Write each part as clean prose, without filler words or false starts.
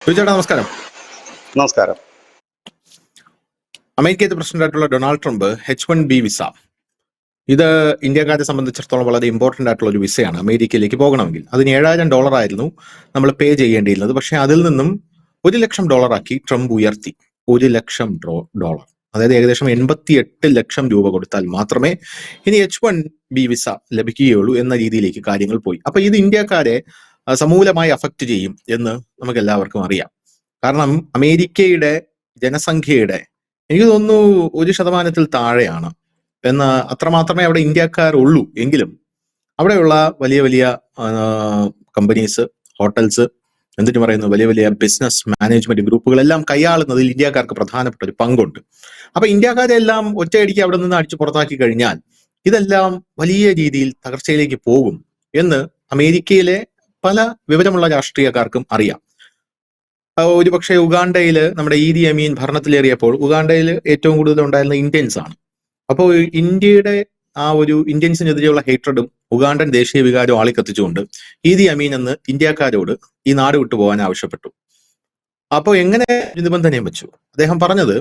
ചേട്ടാ നമസ്കാരം. നമസ്കാരം. അമേരിക്കയുടെ പ്രസിഡന്റായിട്ടുള്ള ഡൊണാൾഡ് ട്രംപ് H-1B വിസ, ഇത് ഇന്ത്യക്കാരെ സംബന്ധിച്ചിടത്തോളം വളരെ ഇമ്പോർട്ടന്റ് ആയിട്ടുള്ള ഒരു വിസയാണ്. അമേരിക്കയിലേക്ക് പോകണമെങ്കിൽ അതിന് $7,000 ആയിരുന്നു നമ്മൾ പേ ചെയ്യേണ്ടിയിരുന്നത്. പക്ഷെ അതിൽ നിന്നും $1,00,000 ആക്കി ട്രംപ് ഉയർത്തി. $1,00,000, അതായത് ഏകദേശം 88 ലക്ഷം രൂപ കൊടുത്താൽ മാത്രമേ ഇനി H-1B വിസ ലഭിക്കുകയുള്ളൂ എന്ന രീതിയിലേക്ക് കാര്യങ്ങൾ പോയി. അപ്പൊ ഇത് ഇന്ത്യക്കാരെ സമൂലമായി അഫക്റ്റ് ചെയ്യും എന്ന് നമുക്ക് എല്ലാവർക്കും അറിയാം. കാരണം അമേരിക്കയുടെ ജനസംഖ്യയുടെ എനിക്ക് തോന്നുന്നു 1% താഴെയാണ് എന്ന്, അത്രമാത്രമേ അവിടെ ഇന്ത്യക്കാരുള്ളൂ. എങ്കിലും അവിടെയുള്ള വലിയ വലിയ കമ്പനീസ്, ഹോട്ടൽസ്, എന്നിട്ട് പറയുന്നു വലിയ വലിയ ബിസിനസ് മാനേജ്മെന്റ് ഗ്രൂപ്പുകളെല്ലാം കൈയാളുന്നതിൽ ഇന്ത്യക്കാർക്ക് പ്രധാനപ്പെട്ട ഒരു പങ്കുണ്ട്. അപ്പൊ ഇന്ത്യക്കാരെല്ലാം ഒറ്റയടിക്ക് അവിടെ നിന്ന് അടിച്ചു പുറത്താക്കി കഴിഞ്ഞാൽ ഇതെല്ലാം വലിയ രീതിയിൽ തകർച്ചയിലേക്ക് പോകും എന്ന് അമേരിക്കയിലെ പല വിവരമുള്ള രാഷ്ട്രീയക്കാർക്കും അറിയാം. ഒരുപക്ഷെ ഉഗാണ്ടയില് നമ്മുടെ ഈദി അമീൻ ഭരണത്തിലേറിയപ്പോൾ ഉഗാണ്ടയിൽ ഏറ്റവും കൂടുതൽ ഉണ്ടായിരുന്ന ഇന്ത്യൻസ് ആണ്. അപ്പോൾ ഇന്ത്യയുടെ ആ ഒരു ഇന്ത്യൻസിനെതിരെയുള്ള ഹേറ്റഡും ഉഗാണ്ടൻ ദേശീയ വികാരവും ആളിക്കത്തിച്ചുകൊണ്ട് ഈദി അമീൻ എന്ന് ഇന്ത്യക്കാരോട് ഈ നാട് വിട്ടുപോകാൻ ആവശ്യപ്പെട്ടു. അപ്പോൾ എങ്ങനെ നിബന്ധനയും വെച്ചു? അദ്ദേഹം പറഞ്ഞത്,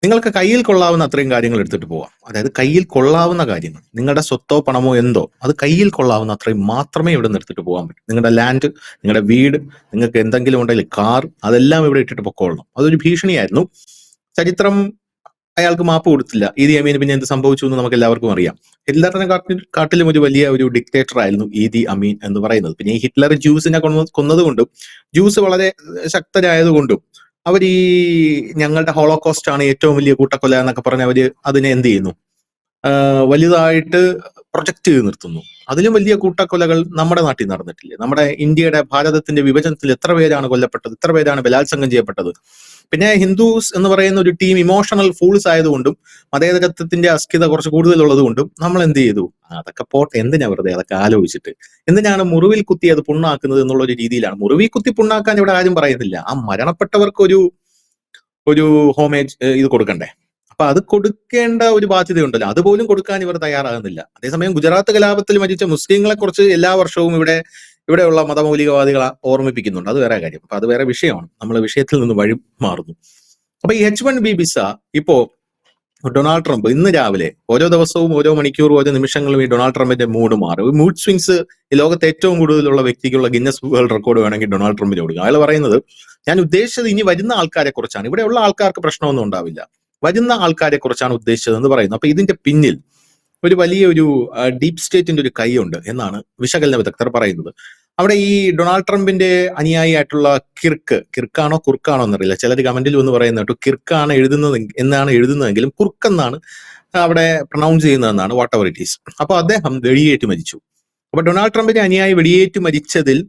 നിങ്ങൾക്ക് കയ്യിൽ കൊള്ളാവുന്ന അത്രയും കാര്യങ്ങൾ എടുത്തിട്ട് പോവാം. അതായത് കയ്യിൽ കൊള്ളാവുന്ന കാര്യങ്ങൾ, നിങ്ങളുടെ സ്വത്തോ പണമോ എന്തോ, അത് കയ്യിൽ കൊള്ളാവുന്ന അത്രയും മാത്രമേ ഇവിടെ നിന്ന് എടുത്തിട്ട് പോകാൻ പറ്റൂ. നിങ്ങളുടെ ലാൻഡ്, നിങ്ങളുടെ വീട്, നിങ്ങൾക്ക് എന്തെങ്കിലും ഉണ്ടെങ്കിൽ കാർ, അതെല്ലാം ഇവിടെ ഇട്ടിട്ട് പൊക്കോളണം. അതൊരു ഭീഷണിയായിരുന്നു. ചരിത്രം അയാൾക്ക് മാപ്പ് കൊടുത്തില്ല. ഈദി അമീൻ പിന്നെ എന്ത് സംഭവിച്ചു എന്ന് നമുക്ക് എല്ലാവർക്കും അറിയാം. ഹിറ്റ്ലറിനെ കാട്ടിലും ഒരു വലിയ ഒരു ഡിക്റ്റേറ്റർ ആയിരുന്നു ഈദി അമീൻ എന്ന് പറയുന്നത്. പിന്നെ ഈ ഹിറ്റ്ലർ ജ്യൂസിനെ കൊന്നതുകൊണ്ടും ജ്യൂസ് വളരെ ശക്തരായതുകൊണ്ടും അവർ ഈ ഞങ്ങളുടെ ഹോളോകോസ്റ്റ് ആണ് ഏറ്റവും വലിയ കൂട്ടക്കൊല എന്നൊക്കെ പറഞ്ഞ് അവര് അതിനെ എന്ത് ചെയ്യുന്നു, വലുതായിട്ട് പ്രൊജക്ട് ചെയ്ത് നിർത്തുന്നു. അതിലും വലിയ കൂട്ടക്കൊലകൾ നമ്മുടെ നാട്ടിൽ നടന്നിട്ടില്ലേ? നമ്മുടെ ഇന്ത്യയുടെ ഭാരതത്തിന്റെ വിഭജനത്തിൽ എത്ര പേരാണ് കൊല്ലപ്പെട്ടത്, എത്ര പേരാണ് ബലാത്സംഗം ചെയ്യപ്പെട്ടത്? പിന്നെ ഹിന്ദുസ് എന്ന് പറയുന്ന ഒരു ടീം ഇമോഷണൽ ഫൂൾസ് ആയതുകൊണ്ടും മതേതരത്വത്തിന്റെ അസ്ഥിത കുറച്ച് കൂടുതലുള്ളത് കൊണ്ടും നമ്മൾ എന്ത് ചെയ്തു, അതൊക്കെ പോട്ടെ, എന്തിനാ വെറുതെ അതൊക്കെ ആലോചിച്ചിട്ട്, എന്തിനാണ് മുറിവിൽ കുത്തി അത് പുണ്ണാക്കുന്നത് എന്നുള്ള ഒരു രീതിയിലാണ്. മുറിവിൽ കുത്തി പുണ്ണാക്കാൻ ഇവിടെ ആരും പറയുന്നില്ല. ആ മരണപ്പെട്ടവർക്ക് ഒരു ഹോമേജ് ഇത് കൊടുക്കണ്ടേ? അപ്പൊ അത് കൊടുക്കേണ്ട ഒരു ബാധ്യതയുണ്ടല്ലോ, അതുപോലും കൊടുക്കാൻ ഇവർ തയ്യാറാകുന്നില്ല. അതേസമയം ഗുജറാത്ത് കലാപത്തിൽ മരിച്ച മുസ്ലിങ്ങളെ കുറിച്ച് എല്ലാ വർഷവും ഇവിടെയുള്ള മതമൗലികവാദികളെ ഓർമ്മിപ്പിക്കുന്നുണ്ട്. അത് വേറെ കാര്യം. അപ്പൊ അത് വേറെ വിഷയമാണ്. നമ്മൾ വിഷയത്തിൽ നിന്ന് വഴി മാറുന്നു. അപ്പൊ ഈ H-1B വിസ ഇപ്പോ ഡൊണാൾഡ് ട്രംപ് ഇന്ന് രാവിലെ, ഓരോ ദിവസവും ഓരോ മണിക്കൂറും ഓരോ നിമിഷങ്ങളും ഈ ഡൊണാൾഡ് ട്രംപിന്റെ മൂഡ് മാറും. മൂഡ് സ്വിങ്സ് ഈ ലോകത്ത് ഏറ്റവും കൂടുതലുള്ള വ്യക്തിക്കുള്ള ഗിന്നസ് വേൾഡ് റെക്കോർഡ് വേണമെങ്കിൽ ഡൊണാൾഡ് ട്രംപിന് കൊടുക്കുക. അയാൾ പറയുന്നത്, ഞാൻ ഉദ്ദേശിച്ചത് ഇനി വരുന്ന ആൾക്കാരെ കുറിച്ചാണ്, ഇവിടെയുള്ള ആൾക്കാർക്ക് പ്രശ്നമൊന്നും ഉണ്ടാവില്ല, വരുന്ന ആൾക്കാരെ കുറിച്ചാണ് ഉദ്ദേശിച്ചത് എന്ന് പറയുന്നു. അപ്പൊ ഇതിന്റെ പിന്നിൽ ഒരു വലിയൊരു ഡീപ് സ്റ്റേറ്റിന്റെ ഒരു കൈയുണ്ട് എന്നാണ് വിശകലന വിദഗ്ധർ പറയുന്നത്. അവിടെ ഈ ഡൊണാൾഡ് ട്രംപിന്റെ അനുയായി ആയിട്ടുള്ള കിർക്കാണോ കുർക്കാണോ എന്നറിയില്ല, ചിലർ കമന്റിൽ ഒന്ന് പറയുന്ന കേട്ടു കിർക്കാണ് എഴുതുന്നതെങ്കിലും കുർക്കെന്നാണ് അവിടെ പ്രൊനൗൺസ് ചെയ്യുന്നതെന്നാണ്, വാട്ട് എവർ ഇറ്റ് ഈസ്. അപ്പൊ അദ്ദേഹം വെടിയേറ്റ് മരിച്ചു. അപ്പൊ ഡൊണാൾഡ് ട്രംപിന്റെ അനുയായി വെടിയേറ്റ് മരിച്ചതിൽ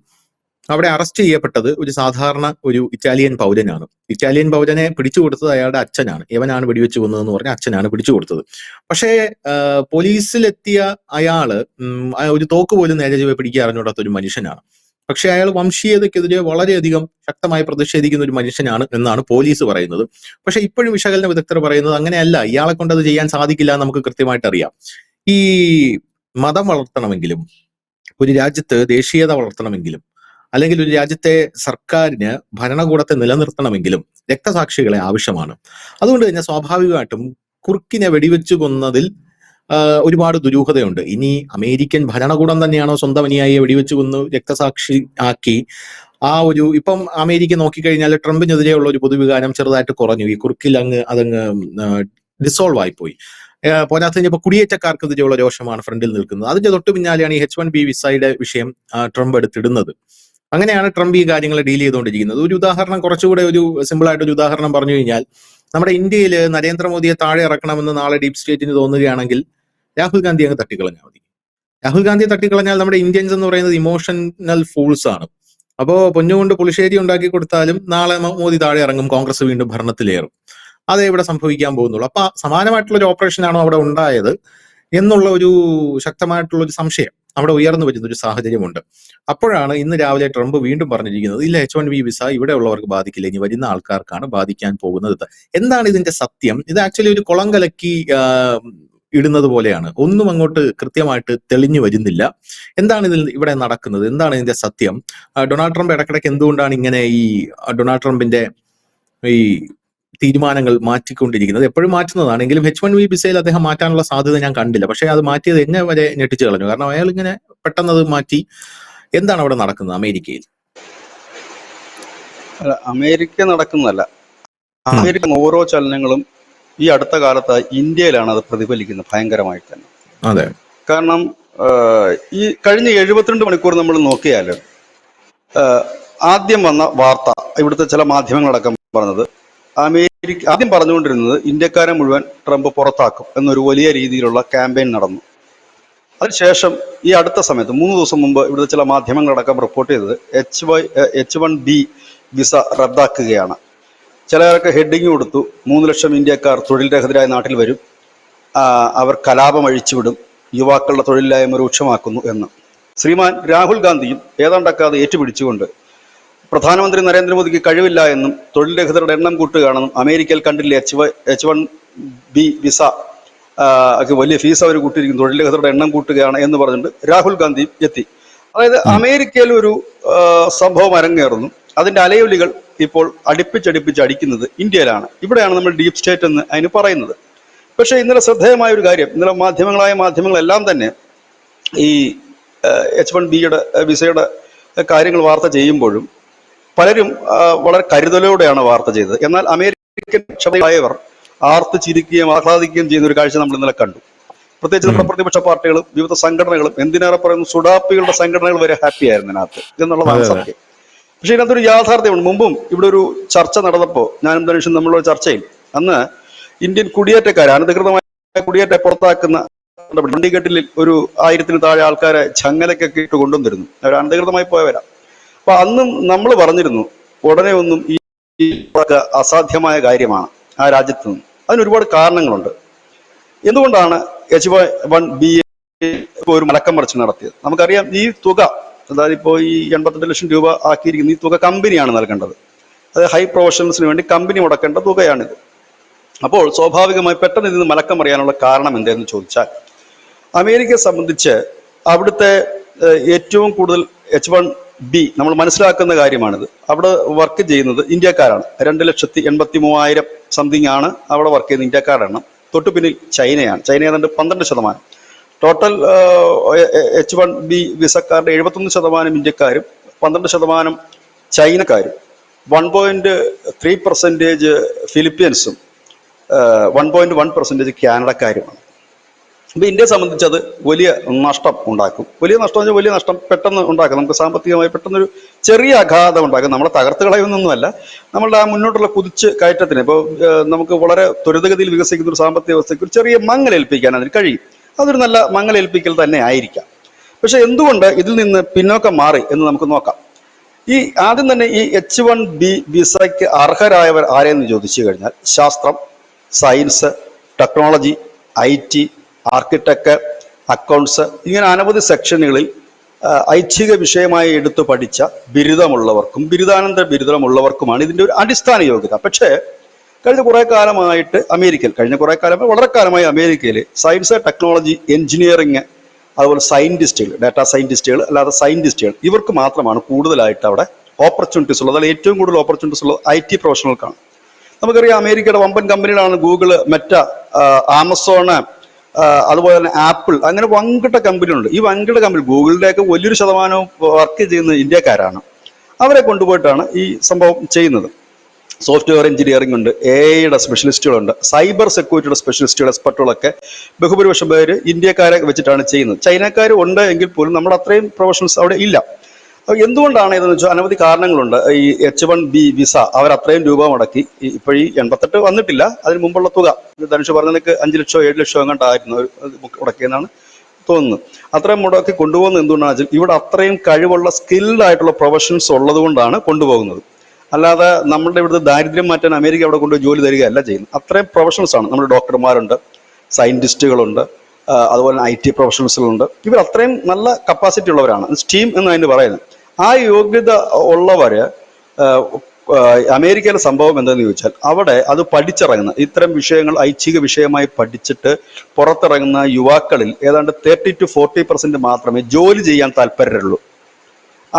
അവിടെ അറസ്റ്റ് ചെയ്യപ്പെട്ടത് ഒരു സാധാരണ ഒരു ഇറ്റാലിയൻ പൗരനാണ്. ഇറ്റാലിയൻ പൗരനെ പിടിച്ചു കൊടുത്തത് അയാളുടെ അച്ഛനാണ്. ഇവനാണ് വെടിവെച്ച് കൊന്നതെന്ന് പറഞ്ഞ അച്ഛനാണ് പിടിച്ചു കൊടുത്തത്. പക്ഷേ പോലീസിലെത്തിയ അയാള് ഒരു തോക്ക് പോലും നേരെ ചൊവ്വേ പിടിക്കാൻ അറിഞ്ഞൂടാത്ത ഒരു മനുഷ്യനാണ്. പക്ഷെ അയാൾ വംശീയതയ്ക്കെതിരെ വളരെയധികം ശക്തമായി പ്രതിഷേധിക്കുന്ന ഒരു മനുഷ്യനാണ് എന്നാണ് പോലീസ് പറയുന്നത്. പക്ഷെ ഇപ്പോഴും വിശകലന വിദഗ്ധർ പറയുന്നത് അങ്ങനെയല്ല, ഇയാളെ കൊണ്ട് അത് ചെയ്യാൻ സാധിക്കില്ല എന്ന് നമുക്ക് കൃത്യമായിട്ട് അറിയാം. ഈ മതം വളർത്തണമെങ്കിലും, ഒരു രാജ്യത്ത് ദേശീയത വളർത്തണമെങ്കിലും, അല്ലെങ്കിൽ ഒരു രാജ്യത്തെ സർക്കാരിന് ഭരണകൂടത്തെ നിലനിർത്തണമെങ്കിലും രക്തസാക്ഷികളെ ആവശ്യമാണ്. അതുകൊണ്ട് തന്നെ സ്വാഭാവികമായിട്ടും കുർക്കിനെ വെടിവെച്ചു കൊന്നതിൽ ഒരുപാട് ദുരൂഹതയുണ്ട്. ഇനി അമേരിക്കൻ ഭരണകൂടം തന്നെയാണോ സ്വന്തം അനുയായിയെ വെടിവെച്ചു കൊന്ന് രക്തസാക്ഷി ആക്കി? ഇപ്പം അമേരിക്ക നോക്കിക്കഴിഞ്ഞാൽ ട്രംപിനെതിരെയുള്ള ഒരു പൊതുവികാരം ചെറുതായിട്ട് കുറഞ്ഞു. ഈ കുർക്കിൽ അതങ്ങ് ഡിസോൾവ് ആയിപ്പോയി. പോരാത്തതിന് ഇപ്പൊ കുടിയേറ്റക്കാർക്കെതിരെയുള്ള രോഷമാണ് ഫ്രണ്ടിൽ നിൽക്കുന്നത്. അതിന്റെ തൊട്ട് പിന്നാലെയാണ് ഈ H-1B വിസയുടെ വിഷയം ട്രംപ് എടുത്തിടുന്നത്. അങ്ങനെയാണ് ട്രംപ് ഈ കാര്യങ്ങൾ ഡീൽ ചെയ്തുകൊണ്ടിരിക്കുന്നത്. ഒരു ഉദാഹരണം, കുറച്ചുകൂടെ ഒരു സിമ്പിൾ ആയിട്ടൊരു ഉദാഹരണം പറഞ്ഞു കഴിഞ്ഞാൽ, നമ്മുടെ ഇന്ത്യയിൽ നരേന്ദ്രമോദിയെ താഴെ ഇറക്കണമെന്ന് നാളെ ഡീപ് സ്റ്റേറ്റിന് തോന്നുകയാണെങ്കിൽ രാഹുൽ ഗാന്ധി അങ്ങ് തട്ടിക്കളഞ്ഞാൽ മതി. രാഹുൽ ഗാന്ധിയെ തട്ടിക്കളഞ്ഞാൽ നമ്മുടെ ഇന്ത്യൻസ് എന്ന് പറയുന്നത് ഇമോഷണൽ ഫൂൾസ് ആണ്. അപ്പോ പൊന്നുകൊണ്ട് പുളിശ്ശേരി ഉണ്ടാക്കി കൊടുത്താലും നാളെ മോദി താഴെ ഇറങ്ങും, കോൺഗ്രസ് വീണ്ടും ഭരണത്തിലേറും. അതേ ഇവിടെ സംഭവിക്കാൻ പോകുന്നുള്ളൂ. അപ്പൊ സമാനമായിട്ടുള്ള ഒരു ഓപ്പറേഷൻ ആണോ അവിടെ ഉണ്ടായത് എന്നുള്ള ഒരു ശക്തമായിട്ടുള്ള ഒരു സംശയം അവിടെ ഉയർന്നു വരുന്ന ഒരു സാഹചര്യമുണ്ട്. അപ്പോഴാണ് ഇന്ന് രാവിലെ ട്രംപ് വീണ്ടും പറഞ്ഞിരിക്കുന്നത്, ഇല്ല, H-1B വിസ ഇവിടെ ഉള്ളവർക്ക് ബാധിക്കില്ല, ഇനി വരുന്ന ആൾക്കാർക്കാണ് ബാധിക്കാൻ പോകുന്നത്. എന്താണ് ഇതിന്റെ സത്യം? ഇത് ആക്ച്വലി ഒരു കുളം കലക്കി ഇടുന്നത് പോലെയാണ്. ഒന്നും അങ്ങോട്ട് കൃത്യമായിട്ട് തെളിഞ്ഞു വരുന്നില്ല. എന്താണ് ഇവിടെ നടക്കുന്നത്? എന്താണ് ഇതിന്റെ സത്യം? ഡൊണാൾഡ് ട്രംപ് ഇടയ്ക്കിടയ്ക്ക് എന്തുകൊണ്ടാണ് ഇങ്ങനെ ഈ ഡൊണാൾഡ് ട്രംപിന്റെ ഈ തീരുമാനങ്ങൾ മാറ്റിക്കൊണ്ടിരിക്കുന്നത്? എപ്പോഴും മാറ്റുന്നതാണെങ്കിലും H1B വിസയിൽ അദ്ദേഹം മാറ്റാനുള്ള സാധ്യത ഞാൻ കണ്ടില്ല. പക്ഷേ അത് മാറ്റിയത് എന്നെ വരെ ഞെട്ടിച്ചു കളഞ്ഞു. കാരണം അയാൾ ഇങ്ങനെ പെട്ടെന്ന് അത് മാറ്റി. എന്താണ് അവിടെ നടക്കുന്നത് അമേരിക്കയിൽ? അമേരിക്ക നടക്കുന്നതല്ല. അമേരിക്കൻ ഓരോ ചലനങ്ങളും ഈ അടുത്ത കാലത്ത് ഇന്ത്യയിലാണ് അത് പ്രതിഫലിക്കുന്നത് ഭയങ്കരമായിട്ട് തന്നെ. അതെ, കാരണം ഈ കഴിഞ്ഞ 72 മണിക്കൂർ നമ്മൾ നോക്കിയാൽ ആദ്യം വന്ന വാർത്ത, ഇവിടുത്തെ ചില മാധ്യമങ്ങളടക്കം പറഞ്ഞത്, അമേരിക്ക ആദ്യം പറഞ്ഞുകൊണ്ടിരുന്നത് ഇന്ത്യക്കാരെ മുഴുവൻ ട്രംപ് പുറത്താക്കും എന്നൊരു വലിയ രീതിയിലുള്ള ക്യാമ്പയിൻ നടന്നു. അതിനുശേഷം ഈ അടുത്ത സമയത്ത് 3 ദിവസം മുമ്പ് ഇവിടുത്തെ ചില മാധ്യമങ്ങളടക്കം റിപ്പോർട്ട് ചെയ്തത് H1B വിസ റദ്ദാക്കുകയാണ്. ചിലർക്ക് ഹെഡിങ് കൊടുത്തു, 3 ലക്ഷം ഇന്ത്യക്കാർ തൊഴിൽ രഹിതരായ നാട്ടിൽ വരും, അവർ കലാപം അഴിച്ചുവിടും, യുവാക്കളുടെ തൊഴിലില്ലായ്മ രൂക്ഷമാക്കുന്നു എന്ന്. ശ്രീമാൻ രാഹുൽ ഗാന്ധിയും ഏതാണ്ടൊക്കെ അത് ഏറ്റുപിടിച്ചുകൊണ്ട് പ്രധാനമന്ത്രി നരേന്ദ്രമോദിക്ക് കഴിവില്ല എന്നും തൊഴിൽ രഹിതരുടെ എണ്ണം കൂട്ടുകയാണെന്നും അമേരിക്കയിൽ കണ്ടില്ലേ H1B വിസ വലിയ ഫീസ് അവർ കൂട്ടിയിരിക്കും, തൊഴിൽ രഹിതരുടെ എണ്ണം കൂട്ടുകയാണ് എന്ന് പറഞ്ഞിട്ട് രാഹുൽ ഗാന്ധി എത്തി. അതായത് അമേരിക്കയിൽ ഒരു സംഭവം അരങ്ങേറുന്നു, അതിന്റെ അലയൊലികൾ ഇപ്പോൾ അടുപ്പിച്ചടുപ്പിച്ച് അടിക്കുന്നത് ഇന്ത്യയിലാണ്. ഇവിടെയാണ് നമ്മൾ ഡീപ് സ്റ്റേറ്റ് എന്ന് അതിന് പറയുന്നത്. പക്ഷേ ഇന്നലെ ശ്രദ്ധേയമായ ഒരു കാര്യം, ഇന്നലെ മാധ്യമങ്ങളെല്ലാം തന്നെ ഈ H1Bയുടെ വിസയുടെ കാര്യങ്ങൾ വാർത്ത ചെയ്യുമ്പോഴും പലരും വളരെ കരുതലോടെയാണ് വാർത്ത ചെയ്തത്. എന്നാൽ അമേരിക്കൻ ക്ഷമതയായവർ ആർത്ത് ചിരിക്കുകയും ആഹ്ലാദിക്കുകയും ചെയ്യുന്ന ഒരു കാഴ്ച നമ്മൾ ഇന്നലെ കണ്ടു. പ്രത്യേകിച്ച് നമ്മുടെ പ്രതിപക്ഷ പാർട്ടികളും വിവിധ സംഘടനകളും, എന്തിനേറെ പറയുന്നു സുഡാപ്പികളുടെ സംഘടനകൾ വരെ ഹാപ്പി ആയിരുന്നു ഇതിനകത്ത് എന്നുള്ളതാണ് സത്യം. പക്ഷെ ഇതിനകത്തൊരു യാഥാർത്ഥ്യമുണ്ട്. മുമ്പും ഇവിടെ ഒരു ചർച്ച നടന്നപ്പോൾ ഞാനും ധനുഷും നമ്മളുടെ ചർച്ചയിൽ അന്ന് ഇന്ത്യൻ കുടിയേറ്റക്കാരെ, അനധികൃതമായ കുടിയേറ്റ പുറത്താക്കുന്ന ചണ്ഡീഗഡിൽ ഒരു 1000-ന് താഴെ ആൾക്കാരെ ചങ്ങലക്കൊക്കെ ഇട്ട് കൊണ്ടുവന്നിരുന്നു. അവർ അനധികൃതമായി പോയവരാ. അപ്പൊ അന്നും നമ്മൾ പറഞ്ഞിരുന്നു ഉടനെ ഒന്നും ഈ അസാധ്യമായ കാര്യമാണ് ആ രാജ്യത്ത് നിന്ന്. അതിന് ഒരുപാട് കാരണങ്ങളുണ്ട്. എന്തുകൊണ്ടാണ് H1B ഒരു മലക്കം മറിച്ച് നടത്തിയത്? നമുക്കറിയാം, ഈ തുക, അതായത് ഇപ്പോൾ ഈ 88 ലക്ഷം രൂപ ആക്കിയിരിക്കുന്ന ഈ തുക കമ്പനിയാണ് നൽകേണ്ടത്. അത് ഹൈ പ്രൊഫഷണൽസിന് വേണ്ടി കമ്പനി മുടക്കേണ്ട തുകയാണിത്. അപ്പോൾ സ്വാഭാവികമായി പെട്ടെന്ന് ഇതിന് മലക്കം അറിയാനുള്ള കാരണം എന്തെന്ന് ചോദിച്ചാൽ, അമേരിക്കയെ സംബന്ധിച്ച് അവിടുത്തെ ഏറ്റവും കൂടുതൽ H1B നമ്മൾ മനസ്സിലാക്കുന്ന കാര്യമാണിത്. അവിടെ വർക്ക് ചെയ്യുന്നത് ഇന്ത്യക്കാരാണ്. 2,83,000 സംതിങ് ആണ് അവിടെ വർക്ക് ചെയ്യുന്ന ഇന്ത്യക്കാരുടെ എണ്ണം. തൊട്ടു പിന്നിൽ ചൈനയാണ്. ചൈന ഏതാണ്ട് 12%. ടോട്ടൽ H1B വിസക്കാരുടെ 71% ഇന്ത്യക്കാരും 12% ചൈനക്കാരും, 1.3% ഫിലിപ്പീൻസും, 1.1% കാനഡക്കാരുമാണ്. അപ്പോൾ ഇന്ത്യയെ സംബന്ധിച്ച് അത് വലിയ നഷ്ടം ഉണ്ടാക്കും. വലിയ നഷ്ടം എന്ന് പറഞ്ഞാൽ വലിയ നഷ്ടം പെട്ടെന്ന് ഉണ്ടാക്കും. നമുക്ക് സാമ്പത്തികമായി പെട്ടെന്നൊരു ചെറിയ അഘാതം ഉണ്ടാക്കും. നമ്മളെ തകർത്ത് കളയുന്നൊന്നുമല്ല, നമ്മളുടെ ആ മുന്നോട്ടുള്ള കുതിച്ച് കയറ്റത്തിന് ഇപ്പോൾ നമുക്ക് വളരെ ത്വരിതഗതിയിൽ വികസിക്കുന്ന ഒരു സാമ്പത്തിക വ്യവസ്ഥയ്ക്ക് ഒരു ചെറിയ മങ്ങലേൽപ്പിക്കാൻ അതിന് കഴിയും. അതൊരു നല്ല മങ്ങലേൽപ്പിക്കൽ തന്നെ ആയിരിക്കാം. പക്ഷെ എന്തുകൊണ്ട് ഇതിൽ നിന്ന് പിന്നോക്കം മാറി എന്ന് നമുക്ക് നോക്കാം. ഈ ആദ്യം തന്നെ ഈ H1B വിസയ്ക്ക് അർഹരായവർ ആരെയെന്ന് ചോദിച്ചു കഴിഞ്ഞാൽ, ശാസ്ത്രം, science, technology, IT, architect, accounts, ഇങ്ങനെ അനവധി സെക്ഷനുകളിൽ ഐച്ഛിക വിഷയമായി എടുത്തു പഠിച്ച ബിരുദമുള്ളവർക്കും ബിരുദാനന്തര ബിരുദമുള്ളവർക്കുമാണ് ഇതിൻ്റെ ഒരു അടിസ്ഥാന യോഗ്യത. പക്ഷേ കഴിഞ്ഞ കുറേ കാലമായിട്ട് വളരെ കാലമായി അമേരിക്കയിൽ സയൻസ്, ടെക്നോളജി, എഞ്ചിനീയറിങ്, അതുപോലെ സയന്റിസ്റ്റുകൾ, ഡാറ്റാ സയന്റിസ്റ്റുകൾ, അല്ലാതെ സയന്റിസ്റ്റുകൾ, ഇവർക്ക് മാത്രമാണ് കൂടുതലായിട്ട് അവിടെ ഓപ്പർച്യൂണിറ്റീസ് ഉള്ളത്. അതിൽ ഏറ്റവും കൂടുതൽ ഓപ്പർച്യൂണിറ്റീസ് ഉള്ളത് IT പ്രൊഫഷണൽക്കാണ്. നമുക്കറിയാം, അമേരിക്കയുടെ വമ്പൻ കമ്പനികളാണ് ഗൂഗിള്, മെറ്റ, ആമസോൺ, അതുപോലെ തന്നെ ആപ്പിൾ, അങ്ങനെ വൻകിട്ട കമ്പനികളുണ്ട്. ഈ വൻകിട്ട കമ്പനി ഗൂഗിളിൻ്റെയൊക്കെ വലിയൊരു ശതമാനവും വർക്ക് ചെയ്യുന്നത് ഇന്ത്യക്കാരാണ്. അവരെ കൊണ്ടുപോയിട്ടാണ് ഈ സംഭവം ചെയ്യുന്നത്. സോഫ്റ്റ്വെയർ എഞ്ചിനീയറിംഗ് ഉണ്ട്, AI-യുടെ സ്പെഷ്യലിസ്റ്റുകളുണ്ട്, സൈബർ സെക്യൂരിറ്റിയുടെ സ്പെഷ്യലിസ്റ്റുകൾ, എക്സ്പെർട്ടുകളൊക്കെ ബഹുഭൂരിപക്ഷം പേര് ഇന്ത്യക്കാരെ വെച്ചിട്ടാണ് ചെയ്യുന്നത്. ചൈനക്കാർ ഉണ്ട് എങ്കിൽ പോലും നമ്മുടെ അത്രയും പ്രൊഫഷണൽസ് അവിടെ ഇല്ല. എന്തുകൊണ്ടാണ് ഇതെന്ന് വെച്ചാൽ അനവധി കാരണങ്ങളുണ്ട്. ഈ H1B വിസ അവർ അത്രയും രൂപ മുടക്കി, ഇപ്പോൾ ഈ 88 വന്നിട്ടില്ല, അതിന് മുമ്പുള്ള തുക ധനുഷ് പറഞ്ഞതിലേക്ക് 5 ലക്ഷമോ 7 ലക്ഷമോ എങ്ങോട്ടായിരുന്നു മുടക്കിയെന്നാണ് തോന്നുന്നു. അത്രയും മുടക്കി കൊണ്ടുപോകുന്നത് എന്തുകൊണ്ടാണെന്ന് വെച്ചാൽ ഇവിടെ അത്രയും കഴിവുള്ള സ്കിൽഡ് ആയിട്ടുള്ള പ്രൊഫഷണൽസ് ഉള്ളത് കൊണ്ടാണ് കൊണ്ടുപോകുന്നത്. അല്ലാതെ നമ്മളുടെ ഇവിടുത്തെ ദാരിദ്ര്യം മാറ്റാൻ അമേരിക്ക അവിടെ കൊണ്ടുപോയി ജോലി തരികയല്ല ചെയ്യുന്നത്. അത്രയും പ്രൊഫഷണൽസ് ആണ്. നമ്മുടെ ഡോക്ടർമാരുണ്ട്, സയന്റിസ്റ്റുകളുണ്ട്, അതുപോലെ തന്നെ IT പ്രൊഫഷണൽസുകളുണ്ട്. ഇവർ അത്രയും നല്ല കപ്പാസിറ്റി ഉള്ളവരാണ്. സ്റ്റീം എന്ന് അതിന് പറയുന്നത്. ആ യോഗ്യത ഉള്ളവര് അമേരിക്കയിലെ സംഭവം എന്താണെന്ന് ചോദിച്ചാൽ അവിടെ അത് പഠിച്ചിറങ്ങുന്ന ഇത്തരം വിഷയങ്ങൾ ഐച്ഛിക വിഷയമായി പഠിച്ചിട്ട് പുറത്തിറങ്ങുന്ന യുവാക്കളിൽ ഏതാണ്ട് 30-40% മാത്രമേ ജോലി ചെയ്യാൻ താല്പര്യമുള്ളൂ.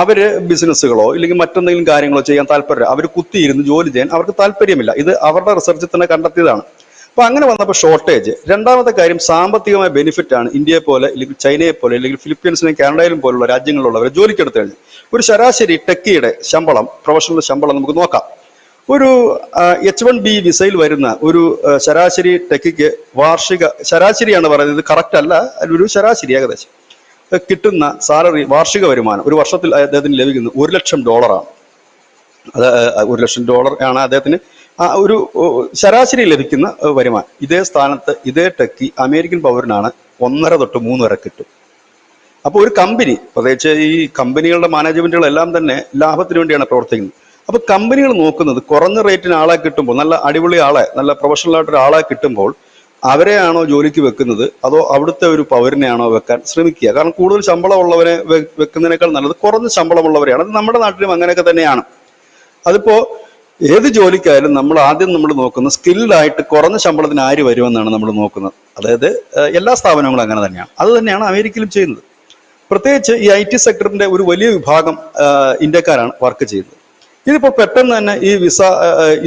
അവര് ബിസിനസ്സുകളോ ഇല്ലെങ്കിൽ മറ്റെന്തെങ്കിലും കാര്യങ്ങളോ ചെയ്യാൻ താല്പര്യം, അവർ കുത്തിയിരുന്ന് ജോലി ചെയ്യാൻ അവർക്ക് താല്പര്യമില്ല. ഇത് അവരുടെ റിസർച്ചിൽ തന്നെ കണ്ടെത്തിയതാണ്. അപ്പൊ അങ്ങനെ വന്നപ്പോൾ ഷോർട്ടേജ്. രണ്ടാമത്തെ കാര്യം സാമ്പത്തികമായ ബെനിഫിറ്റ് ആണ്. ഇന്ത്യയെ പോലെ അല്ലെങ്കിൽ ചൈനയെ പോലെ അല്ലെങ്കിൽ ഫിലിപ്പീൻസിനെയും കാനഡയിലും പോലുള്ള രാജ്യങ്ങളിലുള്ളവരെ ജോലിക്കെടുത്തു കഴിഞ്ഞു. ഒരു ശരാശരി ടെക്കിയുടെ ശമ്പളം, പ്രൊഫഷണൽ ശമ്പളം നമുക്ക് നോക്കാം. ഒരു H1B വിസയിൽ വരുന്ന ഒരു ശരാശരി ടെക്കിക്ക് വാർഷിക ശരാശരിയാണ് പറയുന്നത്, കറക്റ്റ് അല്ല, ഒരു ശരാശരി ഏകദേശം കിട്ടുന്ന സാലറി, വാർഷിക വരുമാനം ഒരു വർഷത്തിൽ അദ്ദേഹത്തിന് ലഭിക്കുന്നത് $1,00,000. അത് $1,00,000 ആണ് അദ്ദേഹത്തിന് ഒരു ശരാശരി ലഭിക്കുന്ന വരുമാനം. ഇതേ സ്ഥാനത്ത് ഇതേ ടെക്കി അമേരിക്കൻ പൗരനാണ് 1.5 തൊട്ട് 3 വരെ കിട്ടും. അപ്പോൾ ഒരു കമ്പനി, പ്രത്യേകിച്ച് ഈ കമ്പനികളുടെ മാനേജ്മെന്റുകളെല്ലാം തന്നെ ലാഭത്തിന് വേണ്ടിയാണ് പ്രവർത്തിക്കുന്നത്. അപ്പൊ കമ്പനികൾ നോക്കുന്നത് കുറഞ്ഞ റേറ്റിന് ആളെ കിട്ടുമ്പോൾ, നല്ല അടിപൊളി ആളെ, നല്ല പ്രൊഫഷണൽ ആയിട്ടൊരു ആളെ കിട്ടുമ്പോൾ അവരെയാണോ ജോലിക്ക് വെക്കുന്നത് അതോ അവിടുത്തെ ഒരു പൗരനെയാണോ വെക്കാൻ ശ്രമിക്കുക? കാരണം കൂടുതൽ ശമ്പളമുള്ളവരെ വെക്കുന്നതിനേക്കാൾ നല്ലത് കുറഞ്ഞ ശമ്പളമുള്ളവരെയാണ്. അത് നമ്മുടെ നാട്ടിലും അങ്ങനെയൊക്കെ തന്നെയാണ്. അതിപ്പോ ഏത് ജോലിക്കായാലും നമ്മൾ ആദ്യം നോക്കുന്നത് സ്കിൽഡായിട്ട് കുറഞ്ഞ ശമ്പളത്തിന് ആര് വരുമെന്നാണ് നമ്മൾ നോക്കുന്നത്. അതായത് എല്ലാ സ്ഥാപനങ്ങളും അങ്ങനെ തന്നെയാണ്. അത് തന്നെയാണ് അമേരിക്കയിലും ചെയ്യുന്നത്. പ്രത്യേകിച്ച് ഈ IT സെക്ടറിന്റെ ഒരു വലിയ വിഭാഗം ഇന്ത്യക്കാരാണ് വർക്ക് ചെയ്യുന്നത്. ഇതിപ്പോ പെട്ടെന്ന് തന്നെ ഈ വിസ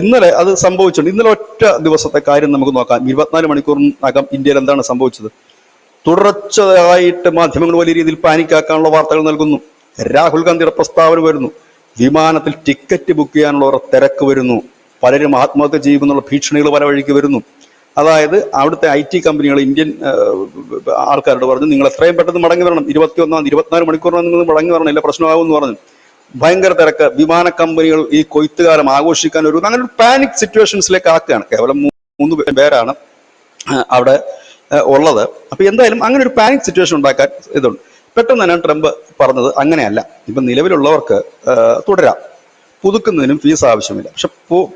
ഇന്നലെ അത് സംഭവിച്ചിട്ടുണ്ട്. ഇന്നലെ ഒറ്റ ദിവസത്തെ കാര്യം നമുക്ക് നോക്കാം. 24 മണിക്കൂറിനകം ഇന്ത്യയിൽ എന്താണ് സംഭവിച്ചത്? തുടർച്ചയായിട്ട് മാധ്യമങ്ങൾ വലിയ രീതിയിൽ പാനിക്കാക്കാനുള്ള വാർത്തകൾ നൽകുന്നു. രാഹുൽ ഗാന്ധിയുടെ പ്രസ്താവന വരുന്നു. വിമാനത്തിൽ ടിക്കറ്റ് ബുക്ക് ചെയ്യാനുള്ളവർ തിരക്ക് വരുന്നു. പലരും ആത്മഹത്യ ചെയ്യുമെന്നുള്ള ഭീഷണികൾ പല വഴിക്ക് വരുന്നു. അതായത് അവിടുത്തെ IT കമ്പനികൾ ഇന്ത്യൻ ആൾക്കാരോട് പറഞ്ഞു, നിങ്ങൾ എത്രയും പെട്ടെന്ന് മടങ്ങി വരണം, 24 മണിക്കൂറിനകം നിങ്ങൾ മടങ്ങി വരണം, ഇല്ല പ്രശ്നമാകും എന്ന് പറഞ്ഞു. ഭയങ്കര തിരക്ക്. വിമാന കമ്പനികൾ ഈ കൊയ്ത്തുകാലം ആഘോഷിക്കാൻ അങ്ങനെ ഒരു പാനിക് സിറ്റുവേഷൻസിലേക്ക് ആക്കുകയാണ്. കേവലം 3 പേരാണ് അവിടെ ഉള്ളത്. അപ്പൊ എന്തായാലും അങ്ങനെ ഒരു പാനിക് സിറ്റുവേഷൻ ഉണ്ടാക്കാൻ ഇതുണ്ട്. പെട്ടെന്ന് തന്നെ ട്രംപ് പറഞ്ഞത് അങ്ങനെയല്ല, ഇപ്പൊ നിലവിലുള്ളവർക്ക് തുടരാം, പുതുക്കുന്നതിനും ഫീസ് ആവശ്യമില്ല, പക്ഷെ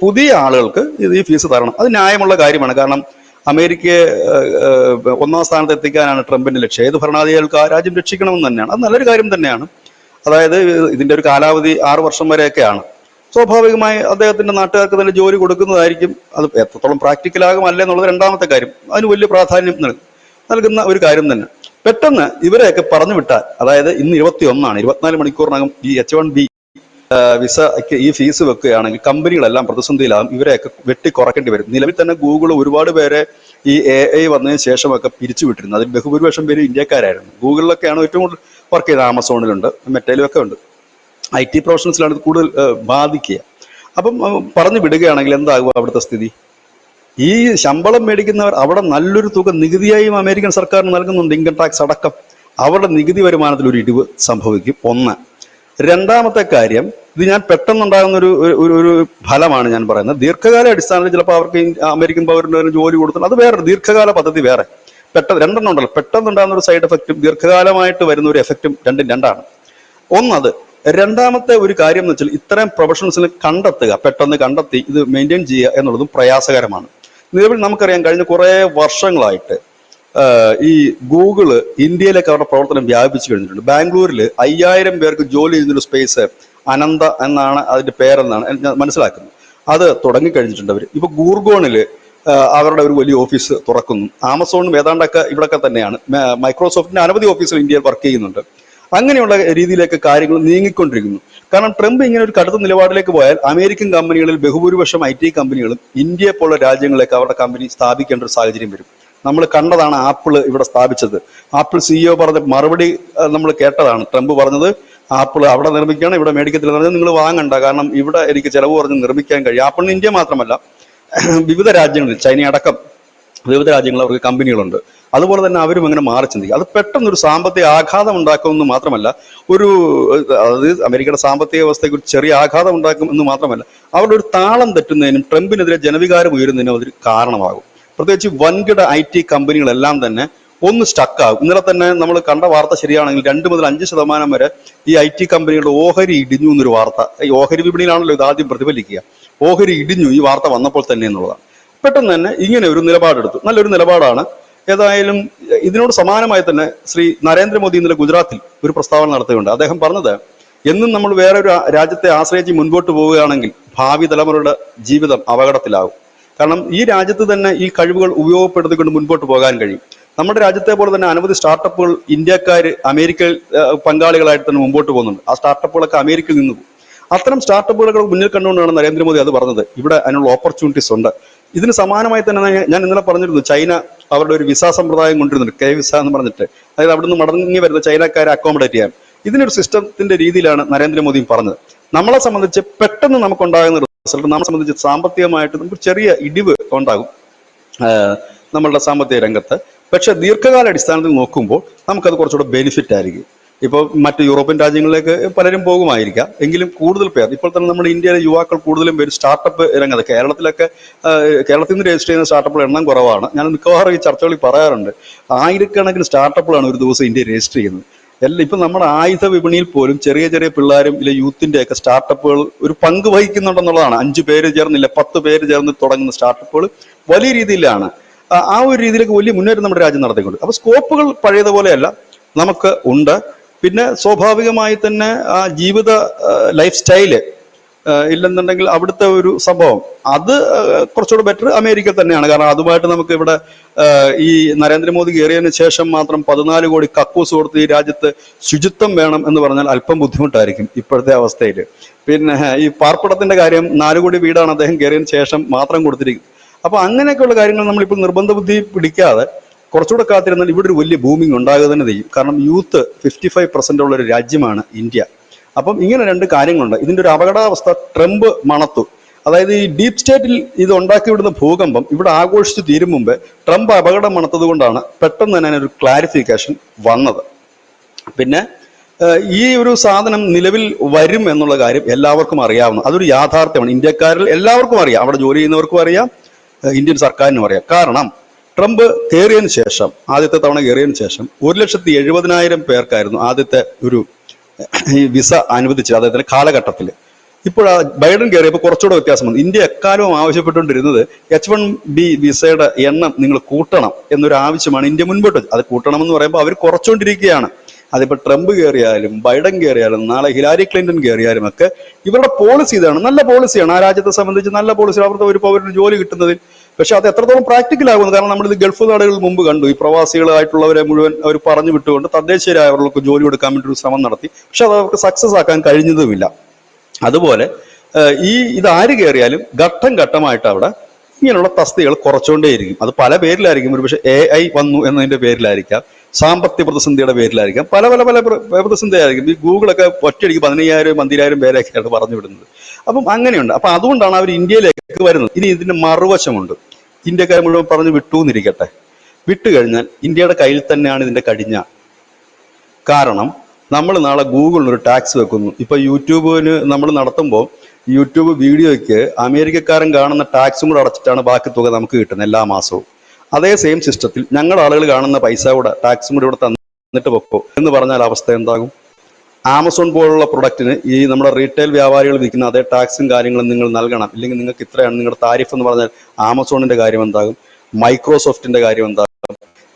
പുതിയ ആളുകൾക്ക് ഈ ഫീസ് തരണം. അത് ന്യായമുള്ള കാര്യമാണ്. കാരണം അമേരിക്കയെ 1ാം സ്ഥാനത്ത് എത്തിക്കാനാണ് ട്രംപിന്റെ ലക്ഷ്യം. ഏത് ഭരണാധികാരികൾക്ക് ആ രാജ്യം രക്ഷിക്കണമെന്ന് തന്നെയാണ്. അത് നല്ലൊരു കാര്യം തന്നെയാണ്. അതായത് ഇതിന്റെ ഒരു കാലാവധി 6 വർഷം വരെയൊക്കെയാണ്. സ്വാഭാവികമായി അദ്ദേഹത്തിന്റെ നാട്ടുകാർക്ക് തന്നെ ജോലി കൊടുക്കുന്നതായിരിക്കും. അത് എത്രത്തോളം പ്രാക്ടിക്കലാകും അല്ലേ എന്നുള്ളത് രണ്ടാമത്തെ കാര്യം. അതിന് വലിയ പ്രാധാന്യം നൽകുന്ന ഒരു കാര്യം തന്നെ. പെട്ടെന്ന് ഇവരെയൊക്കെ പറഞ്ഞു വിട്ടാൽ, അതായത് ഇന്ന് 21 24 മണിക്കൂറിനകം ഈ H1B വിസയ്ക്ക് ഈ ഫീസ് വെക്കുകയാണെങ്കിൽ കമ്പനികളെല്ലാം പ്രതിസന്ധിയിലാകും. ഇവരെയൊക്കെ വെട്ടിക്കുറക്കേണ്ടി വരും. നിലവിൽ തന്നെ ഗൂഗിൾ ഒരുപാട് പേരെ ഈ AI വന്നതിന് ശേഷമൊക്കെ പിരിച്ചുവിട്ടിരുന്നു. അതിൽ ബഹുഭൂരിപക്ഷം പേര് ഇന്ത്യക്കാരായിരുന്നു. ഗൂഗിളിലൊക്കെയാണ് ഏറ്റവും കൂടുതൽ വർക്ക് ചെയ്തത്. ആമസോണിലുണ്ട്, മെറ്റയിലും ഒക്കെ ഉണ്ട്. IT പ്രൊഫഷണൽസിലാണ് ഇത് കൂടുതൽ ബാധിക്കുക. അപ്പം പറഞ്ഞു വിടുകയാണെങ്കിൽ എന്താകും അവിടുത്തെ സ്ഥിതി? ഈ ശമ്പളം മേടിക്കുന്നവർ അവിടെ നല്ലൊരു തുക നികുതിയായും അമേരിക്കൻ സർക്കാരിന് നൽകുന്നുണ്ട്, ഇൻകം ടാക്സ് അടക്കം. അവരുടെ നികുതി വരുമാനത്തിൽ ഒരു ഇടിവ് സംഭവിക്കും. ഒന്ന്. രണ്ടാമത്തെ കാര്യം, ഇത് ഞാൻ പെട്ടെന്നുണ്ടാകുന്ന ഒരു ഫലമാണ് ഞാൻ പറയുന്നത്. ദീർഘകാല അടിസ്ഥാനത്തിൽ ചിലപ്പോൾ അവർക്ക് അമേരിക്കൻ പൗരന് ജോലി കൊടുത്താൽ അത് വേറെ, ദീർഘകാല പദ്ധതി വേറെ. രണ്ടെണ്ണം ഉണ്ടല്ലോ. പെട്ടെന്നുണ്ടാകുന്ന ഒരു സൈഡ് എഫക്റ്റും ദീർഘകാലമായിട്ട് വരുന്ന ഒരു എഫക്റ്റും രണ്ടാണ്. ഒന്നത്. രണ്ടാമത്തെ ഒരു കാര്യം എന്ന് വെച്ചാൽ ഇത്തരം പ്രൊഫഷണൽസിനെ പെട്ടെന്ന് കണ്ടെത്തി ഇത് മെയിൻറ്റെയിൻ ചെയ്യുക എന്നുള്ളതും പ്രയാസകരമാണ്. നിലവിൽ നമുക്കറിയാം, കഴിഞ്ഞ കുറേ വർഷങ്ങളായിട്ട് ഈ ഗൂഗിള് ഇന്ത്യയിലേക്ക് അവരുടെ പ്രവർത്തനം വ്യാപിച്ചു കഴിഞ്ഞിട്ടുണ്ട്. ബാംഗ്ലൂരിൽ 5000 പേർക്ക് ജോലി ചെയ്യുന്നൊരു സ്പേസ്, അനന്ത എന്നാണ് അതിന്റെ പേരെന്നാണ് ഞാൻ മനസ്സിലാക്കുന്നത്, അത് തുടങ്ങിക്കഴിഞ്ഞിട്ടുണ്ട് അവർ. ഇപ്പൊ ഗൂർഗോണിൽ അവരുടെ ഒരു വലിയ ഓഫീസ് തുറക്കുന്നു. ആമസോണും ഏതാണ്ടൊക്കെ ഇവിടൊക്കെ തന്നെയാണ്. മൈക്രോസോഫ്റ്റിന്റെ അനവധി ഓഫീസുകൾ ഇന്ത്യയിൽ വർക്ക് ചെയ്യുന്നുണ്ട്. അങ്ങനെയുള്ള രീതിയിലേക്ക് കാര്യങ്ങൾ നീങ്ങിക്കൊണ്ടിരിക്കുന്നു. കാരണം ട്രംപ് ഇങ്ങനെ ഒരു കടുത്ത നിലപാടിലേക്ക് പോയാൽ അമേരിക്കൻ കമ്പനികളിൽ ബഹുഭൂരിപക്ഷം IT കമ്പനികളും ഇന്ത്യയെ പോലുള്ള രാജ്യങ്ങളിലേക്ക് അവരുടെ കമ്പനി സ്ഥാപിക്കേണ്ട ഒരു സാഹചര്യം വരും. നമ്മൾ കണ്ടതാണ് ആപ്പിള് ഇവിടെ സ്ഥാപിച്ചത്. ആപ്പിൾ CEO പറഞ്ഞ മറുപടി നമ്മൾ കേട്ടതാണ്. ട്രംപ് പറഞ്ഞത് ആപ്പിള് അവിടെ നിർമ്മിക്കണം, ഇവിടെ മേടിക്കത്തില്ല എന്ന് പറഞ്ഞാൽ നിങ്ങൾ വാങ്ങണ്ട, കാരണം ഇവിടെ എനിക്ക് ചെലവ് പറഞ്ഞ് നിർമ്മിക്കാൻ കഴിയും. ആപ്പിളിന് ഇന്ത്യ മാത്രമല്ല വിവിധ രാജ്യങ്ങളിൽ, ചൈന അടക്കം വിവിധ രാജ്യങ്ങളിൽ അവർക്ക് കമ്പനികളുണ്ട്. അതുപോലെ തന്നെ അവരും അങ്ങനെ മാറി ചിന്തിക്കും. അത് പെട്ടെന്നൊരു സാമ്പത്തിക ആഘാതം ഉണ്ടാക്കുമെന്ന് മാത്രമല്ല, അതായത് അമേരിക്കയുടെ സാമ്പത്തിക വ്യവസ്ഥയ്ക്ക് ഒരു ചെറിയ ആഘാതം ഉണ്ടാക്കും എന്ന് മാത്രമല്ല, അവരുടെ ഒരു താളം തെറ്റുന്നതിനും ട്രംപിനെതിരെ ജനവികാരം ഉയരുന്നതിനും അതൊരു കാരണമാകും. പ്രത്യേകിച്ച് വൻകിട IT കമ്പനികളെല്ലാം തന്നെ ഒന്ന് സ്റ്റക്കാകും. ഇന്നലെ തന്നെ നമ്മൾ കണ്ട വാർത്ത ശരിയാണെങ്കിൽ 2 മുതൽ 5% വരെ ഈ IT കമ്പനികളുടെ ഓഹരി ഇടിഞ്ഞു എന്നൊരു വാർത്ത. ഈ ഓഹരി വിപണിയിലാണല്ലോ ഇത് ആദ്യം പ്രതിഫലിക്കുക. ഓഹരി ഇടിഞ്ഞു ഈ വാർത്ത വന്നപ്പോൾ തന്നെ എന്നുള്ളതാണ്. പെട്ടെന്ന് തന്നെ ഇങ്ങനെ ഒരു നിലപാടെടുത്തു. നല്ലൊരു നിലപാടാണ്. ഏതായാലും ഇതിനോട് സമാനമായി തന്നെ ശ്രീ നരേന്ദ്രമോദി ഇന്നലെ ഗുജറാത്തിൽ ഒരു പ്രസ്താവന നടത്തുകയുണ്ട്. അദ്ദേഹം പറഞ്ഞത്, എന്നും നമ്മൾ വേറെ ഒരു രാജ്യത്തെ ആശ്രയിച്ച് മുൻപോട്ട് പോവുകയാണെങ്കിൽ ഭാവി തലമുറയുടെ ജീവിതം അപകടത്തിലാകും. കാരണം ഈ രാജ്യത്ത് തന്നെ ഈ കഴിവുകൾ ഉപയോഗപ്പെടുത്തിക്കൊണ്ട് മുൻപോട്ട് പോകാൻ കഴിയും. നമ്മുടെ രാജ്യത്തെ പോലെ തന്നെ അനവധി സ്റ്റാർട്ടപ്പുകൾ ഇന്ത്യക്കാർ അമേരിക്കയിൽ പങ്കാളികളായിട്ട് തന്നെ മുമ്പോട്ട് പോകുന്നുണ്ട്. ആ സ്റ്റാർട്ടപ്പുകളൊക്കെ അമേരിക്കയിൽ നിന്ന് പോകും. അത്തരം സ്റ്റാർട്ടപ്പുകളൊക്കെ മുന്നിൽ കണ്ടുകൊണ്ടാണ് നരേന്ദ്രമോദി അത് പറഞ്ഞത്. ഇവിടെ അതിനുള്ള ഓപ്പർച്യൂണിറ്റീസ് ഉണ്ട്. ഇതിന് സമാനമായി തന്നെ ഞാൻ ഇന്നലെ പറഞ്ഞിരുന്നു, ചൈന അവരുടെ ഒരു വിസ സമ്പ്രദായം കൊണ്ടിരുന്നുണ്ട്, കെ വിസ എന്ന് പറഞ്ഞിട്ട്. അതായത് അവിടുന്ന് മടങ്ങി വരുന്ന ചൈനക്കാരെ അക്കോമഡേറ്റ് ചെയ്യാൻ. ഇതിനൊരു സിസ്റ്റത്തിന്റെ രീതിയിലാണ് നരേന്ദ്രമോദിയും പറഞ്ഞത്. നമ്മളെ സംബന്ധിച്ച് പെട്ടെന്ന് നമുക്കുണ്ടാകുന്ന റിസൾട്ട്, നമ്മളെ സംബന്ധിച്ച് സാമ്പത്തികമായിട്ട് നമുക്ക് ചെറിയ ഇടിവ് ഉണ്ടാകും നമ്മളുടെ സാമ്പത്തിക രംഗത്ത്. പക്ഷെ ദീർഘകാല അടിസ്ഥാനത്തിൽ നോക്കുമ്പോൾ നമുക്കത് കുറച്ചുകൂടെ ബെനിഫിറ്റ് ആയിരിക്കും. ഇപ്പോൾ മറ്റ് യൂറോപ്യൻ രാജ്യങ്ങളിലേക്ക് പലരും പോകുമായിരിക്കാം, എങ്കിലും കൂടുതൽ പേർ ഇപ്പോൾ തന്നെ നമ്മുടെ ഇന്ത്യയിലെ യുവാക്കൾ കൂടുതലും പേര് സ്റ്റാർട്ടപ്പ് രംഗത്ത്, കേരളത്തിൽ നിന്ന് രജിസ്റ്റർ ചെയ്യുന്ന സ്റ്റാർട്ടപ്പുകൾ എണ്ണം കുറവാണ്. ഞാൻ മിക്കവാറും ഈ ചർച്ചകളിൽ പറയാറുണ്ട്, ആയിരക്കണക്കിന് സ്റ്റാർട്ടപ്പുകളാണ് ഒരു ദിവസം ഇന്ത്യ രജിസ്റ്റർ ചെയ്യുന്നത്. ഇപ്പം നമ്മുടെ ആയുധ വിപണിയിൽ പോലും ചെറിയ ചെറിയ പിള്ളേരും ഇല്ല യൂത്തിന്റെ ഒക്കെ സ്റ്റാർട്ടപ്പുകൾ ഒരു പങ്ക് വഹിക്കുന്നുണ്ടെന്നുള്ളതാണ്. 5 പേര് ചേർന്നില്ല 10 പേര് ചേർന്ന് തുടങ്ങുന്ന സ്റ്റാർട്ടപ്പുകൾ വലിയ രീതിയിലാണ്. ആ ഒരു രീതിയിലേക്ക് വലിയ മുന്നേറ്റം നമ്മുടെ രാജ്യം നടത്തിക്കൊണ്ട്. അപ്പൊ സ്കോപ്പുകൾ പഴയതുപോലെയല്ല, നമുക്ക് ഉണ്ട്. പിന്നെ സ്വാഭാവികമായി തന്നെ ആ ജീവിത ലൈഫ് സ്റ്റൈല് ഇല്ലെന്നുണ്ടെങ്കിൽ അവിടുത്തെ ഒരു സംഭവം അത് കുറച്ചുകൂടെ ബെറ്റർ അമേരിക്ക തന്നെയാണ്. കാരണം അതുമായിട്ട് നമുക്ക് ഇവിടെ ഈ നരേന്ദ്രമോദി കയറിയതിന് ശേഷം മാത്രം 14 കോടി കക്കൂസ് കൊടുത്ത് ഈ രാജ്യത്ത് ശുചിത്വം വേണം എന്ന് പറഞ്ഞാൽ അല്പം ബുദ്ധിമുട്ടായിരിക്കും ഇപ്പോഴത്തെ അവസ്ഥയിൽ. പിന്നെ ഈ പാർപ്പിടത്തിന്റെ കാര്യം 4 കോടി വീടാണ് അദ്ദേഹം കയറിയതിന് ശേഷം മാത്രം കൊടുത്തിരിക്കുന്നത്. അപ്പൊ അങ്ങനെയൊക്കെയുള്ള കാര്യങ്ങൾ നമ്മളിപ്പോൾ നിർബന്ധ ബുദ്ധി പിടിക്കാതെ കുറച്ചുകൂടെ കാത്തിരുന്നാൽ ഇവിടെ ഒരു വലിയ ബൂമിങ് ഉണ്ടാകുക തന്നെ ചെയ്യും. കാരണം യൂത്ത് 55% ഉള്ള ഒരു രാജ്യമാണ് ഇന്ത്യ. അപ്പം ഇങ്ങനെ 2 കാര്യങ്ങളുണ്ട്. ഇതിന്റെ ഒരു അപകടാവസ്ഥ ട്രംപ് മണത്തു. അതായത് ഈ ഡീപ് സ്റ്റേറ്റിൽ ഇത് ഉണ്ടാക്കി വിടുന്ന ഭൂകമ്പം ഇവിടെ ആഘോഷിച്ച് തീരും മുമ്പേ ട്രംപ് അപകടം മണത്തത് കൊണ്ടാണ് പെട്ടെന്ന് തന്നെ അതിനൊരു ക്ലാരിഫിക്കേഷൻ വന്നത്. പിന്നെ ഈ ഒരു സാധനം നിലവിൽ വരും എന്നുള്ള കാര്യം എല്ലാവർക്കും അറിയാവുന്ന അതൊരു യാഥാർത്ഥ്യമാണ്. ഇന്ത്യക്കാരിൽ എല്ലാവർക്കും അറിയാം, അവിടെ ജോലി ചെയ്യുന്നവർക്കും അറിയാം, ഇന്ത്യൻ സർക്കാരിനും അറിയാം. കാരണം ട്രംപ് കയറിയതിന് ശേഷം, ആദ്യത്തെ തവണ കയറിയതിന് ശേഷം 1,70,000 പേർക്കായിരുന്നു ആദ്യത്തെ ഒരു ഈ വിസ അനുവദിച്ചത് അദ്ദേഹത്തിന്റെ കാലഘട്ടത്തിൽ. ഇപ്പോൾ ബൈഡൻ കയറിയപ്പോൾ കുറച്ചുകൂടെ വ്യത്യാസം വന്നു. ഇന്ത്യ എക്കാലവും ആവശ്യപ്പെട്ടുകൊണ്ടിരുന്നത് H1B വിസയുടെ എണ്ണം നിങ്ങൾ കൂട്ടണം എന്നൊരു ആവശ്യമാണ് ഇന്ത്യ മുൻപോട്ട്. അത് കൂട്ടണമെന്ന് പറയുമ്പോൾ അവർ കുറച്ചുകൊണ്ടിരിക്കുകയാണ്. അതിപ്പോൾ ട്രംപ് കയറിയാലും ബൈഡൻ കയറിയാലും നാളെ ഹിലാരി ക്ലിന്റൺ കയറിയാലും ഒക്കെ ഇവരുടെ പോളിസി ഇതാണ്. നല്ല പോളിസിയാണ്, ആ രാജ്യത്തെ സംബന്ധിച്ച് നല്ല പോളിസി, അവരുടെ ഒരു പൗരന് ജോലി കിട്ടുന്നതിൽ. പക്ഷെ അത് എത്രത്തോളം പ്രാക്ടിക്കൽ ആകുന്നു? കാരണം നമ്മളിത് ഗൾഫ് നാടുകളിൽ മുമ്പ് കണ്ടു, ഈ പ്രവാസികളായിട്ടുള്ളവരെ മുഴുവൻ അവർ പറഞ്ഞു വിട്ടുകൊണ്ട് തദ്ദേശീയരായവർക്ക് ജോലി കൊടുക്കാൻ വേണ്ടി ഒരു ശ്രമം നടത്തി. പക്ഷെ അത് അവർക്ക് സക്സസ് ആക്കാൻ കഴിഞ്ഞതുമില്ല. അതുപോലെ ഇത് ആര് കയറിയാലും ഘട്ടം ഘട്ടമായിട്ട് അവിടെ ഇങ്ങനെയുള്ള തസ്തികൾ കുറച്ചുകൊണ്ടേയിരിക്കും. അത് പല പേരിലായിരിക്കും. ഒരുപക്ഷെ AI വന്നു എന്നതിന്റെ പേരിലായിരിക്കാം, സാമ്പത്തിക പ്രതിസന്ധിയുടെ പേരിലായിരിക്കാം, പല പല പല പ്രതിസന്ധിയായിരിക്കും. ഈ ഗൂഗിളൊക്കെ ഒറ്റയടിക്ക് 15,000 15,000 പേരൊക്കെയാണ് പറഞ്ഞു വിടുന്നത്. അപ്പം അങ്ങനെയുണ്ട്. അപ്പൊ അതുകൊണ്ടാണ് അവർ ഇന്ത്യയിലേക്ക് വരുന്നത്. ഇനി ഇതിന്റെ മറുവശമുണ്ട്. ഇന്ത്യക്കാരെ മുഴുവൻ പറഞ്ഞു വിട്ടു എന്നിരിക്കട്ടെ, വിട്ടു കഴിഞ്ഞാൽ ഇന്ത്യയുടെ കയ്യിൽ തന്നെയാണ് ഇതിന്റെ കടിഞ്ഞ. കാരണം നമ്മൾ നാളെ ഗൂഗിളിനൊരു ടാക്സ് വെക്കുന്നു. ഇപ്പൊ യൂട്യൂബിന് നമ്മൾ നടത്തുമ്പോൾ യൂട്യൂബ് വീഡിയോയ്ക്ക് അമേരിക്കക്കാരൻ കാണുന്ന ടാക്സും കൂടെ അടച്ചിട്ടാണ് ബാക്കി തുക നമുക്ക് കിട്ടുന്നത് എല്ലാ മാസവും. അതേ സെയിം സിസ്റ്റത്തിൽ ഞങ്ങളുടെ ആളുകൾ കാണുന്ന പൈസ കൂടെ ടാക്സും കൂടെ ഇവിടെ തന്നിട്ട് വെക്കോ എന്ന് പറഞ്ഞാൽ അവസ്ഥ എന്താകും? ആമസോൺ പോലുള്ള പ്രൊഡക്റ്റിന് ഈ നമ്മുടെ റീറ്റെയിൽ വ്യാപാരികൾ വിൽക്കുന്ന അതേ ടാക്സും കാര്യങ്ങളും നിങ്ങൾ നൽകണം, ഇല്ലെങ്കിൽ നിങ്ങൾക്ക് ഇത്രയാണ് നിങ്ങളുടെ താരിഫ് എന്ന് പറഞ്ഞാൽ ആമസോണിന്റെ കാര്യം എന്താകും? മൈക്രോസോഫ്റ്റിന്റെ കാര്യം എന്താകും?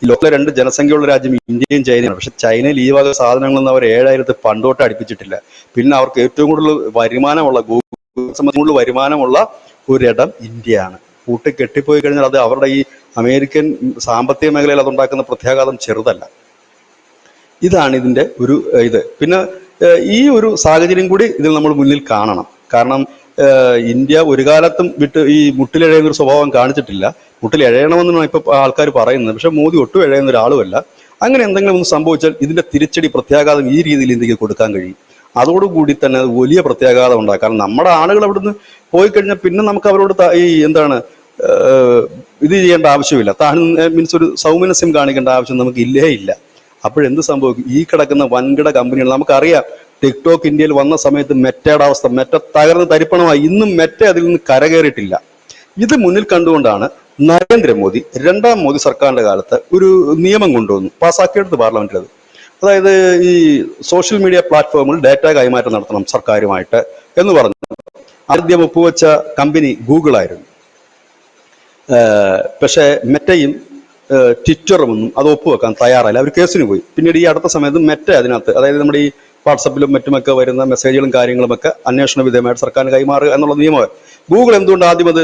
ഈ ലോകത്തിലെ 2 ജനസംഖ്യയുള്ള രാജ്യം ഇന്ത്യയും ചൈനയാണ്. പക്ഷെ ചൈനയിൽ ഈ വക സാധനങ്ങളൊന്നും അവർ 7,000 പണ്ടോട്ട് അടുപ്പിച്ചിട്ടില്ല. പിന്നെ അവർക്ക് ഏറ്റവും കൂടുതൽ വരുമാനമുള്ള കൂടുതൽ വരുമാനമുള്ള ഒരിടം ഇന്ത്യയാണ്. കൂട്ടി കെട്ടിപ്പോയി കഴിഞ്ഞാൽ അത് അവരുടെ ഈ അമേരിക്കൻ സാമ്പത്തിക മേഖലയിൽ അതുണ്ടാക്കുന്ന പ്രത്യാഘാതം ചെറുതല്ല. ഇതാണ് ഇതിന്റെ ഒരു ഇത്. പിന്നെ ഈ ഒരു സാഹചര്യം കൂടി ഇതിൽ നമ്മൾ മുന്നിൽ കാണണം. കാരണം ഇന്ത്യ ഒരു കാലത്തും ഈ മുട്ടിലെഴയുന്ന ഒരു സ്വഭാവം കാണിച്ചിട്ടില്ല. മുട്ടിൽ എഴയണമെന്നാണ് ഇപ്പൊ ആൾക്കാർ പറയുന്നത്. പക്ഷെ മോദി ഒട്ടും എഴയുന്ന ഒരാളുമല്ല. അങ്ങനെ എന്തെങ്കിലും ഒന്ന് സംഭവിച്ചാൽ ഇതിന്റെ തിരിച്ചടി പ്രത്യാഘാതം ഈ രീതിയിൽ ഇന്ത്യക്ക് കൊടുക്കാൻ കഴിയും. അതോടുകൂടി തന്നെ അത് വലിയ പ്രത്യാഘാതം ഉണ്ടാകും. കാരണം നമ്മുടെ ആളുകൾ അവിടുന്ന് പോയി കഴിഞ്ഞാൽ പിന്നെ നമുക്ക് അവരോട് ഈ ഇത് ചെയ്യേണ്ട ആവശ്യമില്ല. മീൻസ് ഒരു സൗമനസ്യം കാണിക്കേണ്ട ആവശ്യം നമുക്ക് ഇല്ലേ ഇല്ല. അപ്പോഴെന്ത് സംഭവിക്കും? ഈ കിടക്കുന്ന വൻകിട കമ്പനികൾ നമുക്കറിയാം. ടിക്ടോക്ക് ഇന്ത്യയിൽ വന്ന സമയത്ത് മെറ്റയുടെ അവസ്ഥ, മെറ്റ തകർന്ന് തരിപ്പണമായി. ഇന്നും മെറ്റ അതിൽ നിന്ന് കരകയറിയിട്ടില്ല. ഇത് മുന്നിൽ കണ്ടുകൊണ്ടാണ് നരേന്ദ്രമോദി 2ാം മോദി സർക്കാരിന്റെ കാലത്ത് ഒരു നിയമം കൊണ്ടുവന്നു, പാസ്സാക്കിയെടുത്ത് പാർലമെന്റിൽ. അത് അതായത് ഈ സോഷ്യൽ മീഡിയ പ്ലാറ്റ്ഫോമുകൾ ഡാറ്റ കൈമാറ്റം നടത്തണം സർക്കാരുമായിട്ട് എന്ന് പറഞ്ഞു. ആദ്യം ഒപ്പുവെച്ച കമ്പനി ഗൂഗിൾ ആയിരുന്നു. പക്ഷേ മെറ്റയും ട്വിറ്ററും ഒന്നും അത് ഒപ്പുവെക്കാൻ തയ്യാറല്ല. അവർ കേസിന് പോയി. പിന്നീട് ഈ അടുത്ത സമയത്ത് മെറ്റ അതിനകത്ത്, അതായത് നമ്മുടെ ഈ വാട്സപ്പിലും മറ്റുമൊക്കെ വരുന്ന മെസ്സേജുകളും കാര്യങ്ങളുമൊക്കെ അന്വേഷണ വിധേയമായിട്ട് സർക്കാരിന് കൈമാറുക എന്നുള്ള നിയമമാണ്. ഗൂഗിൾ എന്തുകൊണ്ട് ആദ്യം അത്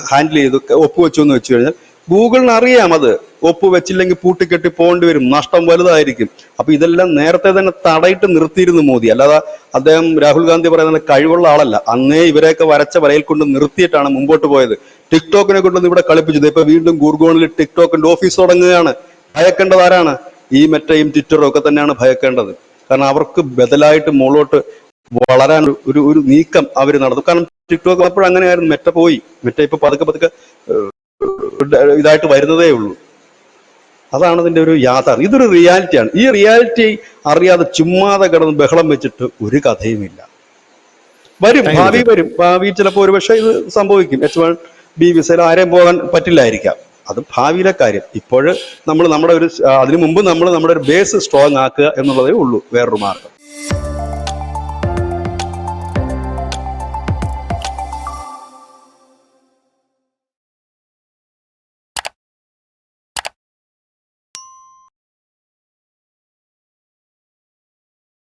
ഹാൻഡിൽ ചെയ്തു, ഒപ്പുവെച്ചു എന്ന് വെച്ച് കഴിഞ്ഞാൽ ഗൂഗിളിന് അറിയാം അത് ഒപ്പുവെച്ചില്ലെങ്കിൽ പൂട്ടിക്കെട്ടി പോകേണ്ടി വരും, നഷ്ടം വലുതായിരിക്കും. അപ്പൊ ഇതെല്ലാം നേരത്തെ തന്നെ തടയിട്ട് നിർത്തിയിരുന്നു മോദി. അല്ലാതെ അദ്ദേഹം രാഹുൽ ഗാന്ധി പറയുന്നത് കഴിവുള്ള ആളല്ല. അന്നേ ഇവരെയൊക്കെ വരച്ച വരയിൽ കൊണ്ട് നിർത്തിയിട്ടാണ് മുമ്പോട്ട് പോയത്. ടിക്ടോക്കിനെ കൊണ്ടൊന്നും ഇവിടെ കളിപ്പിച്ചത്. ഇപ്പൊ വീണ്ടും ഗുർഗോണിൽ ടിക്ടോക്കിന്റെ ഓഫീസ് തുടങ്ങുകയാണ്. ഭയക്കേണ്ടത് ആരാണ്? ഈ മെറ്റയും ട്വിറ്ററും ഒക്കെ തന്നെയാണ് ഭയക്കേണ്ടത്. കാരണം അവർക്ക് ബദലായിട്ട് മുകളോട്ട് വളരാൻ ഒരു നീക്കം അവർ നടത്തും. കാരണം ടിക്ടോക്ക് അപ്പോഴും അങ്ങനെയായിരുന്നു. മെറ്റ പോയി, മെറ്റ ഇപ്പൊ പതുക്കെ പതുക്കെ ഇതായിട്ട് വരുന്നതേ ഉള്ളൂ. അതാണ് ഇതിന്റെ ഒരു യാഥാർത്ഥ്യം. ഇതൊരു റിയാലിറ്റിയാണ്. ഈ റിയാലിറ്റി അറിയാതെ ചുമ്മാതെ കിടന്ന് ബഹളം വെച്ചിട്ട് ഒരു കഥയുമില്ല. വരും, ഭാവി വരും. ഭാവി ചിലപ്പോൾ ഒരുപക്ഷെ ഇത് സംഭവിക്കും. H1B വിസയിൽ ആരെയും പോകാൻ പറ്റില്ലായിരിക്കാം. അത് ഭാവിയിലെ കാര്യം. ഇപ്പോഴ് നമ്മൾ നമ്മുടെ ഒരു അതിനു മുമ്പ് നമ്മൾ നമ്മുടെ ഒരു ബേസ് സ്ട്രോങ് ആക്കുക എന്നുള്ളതേ ഉള്ളൂ. വേറൊരു മാർഗം.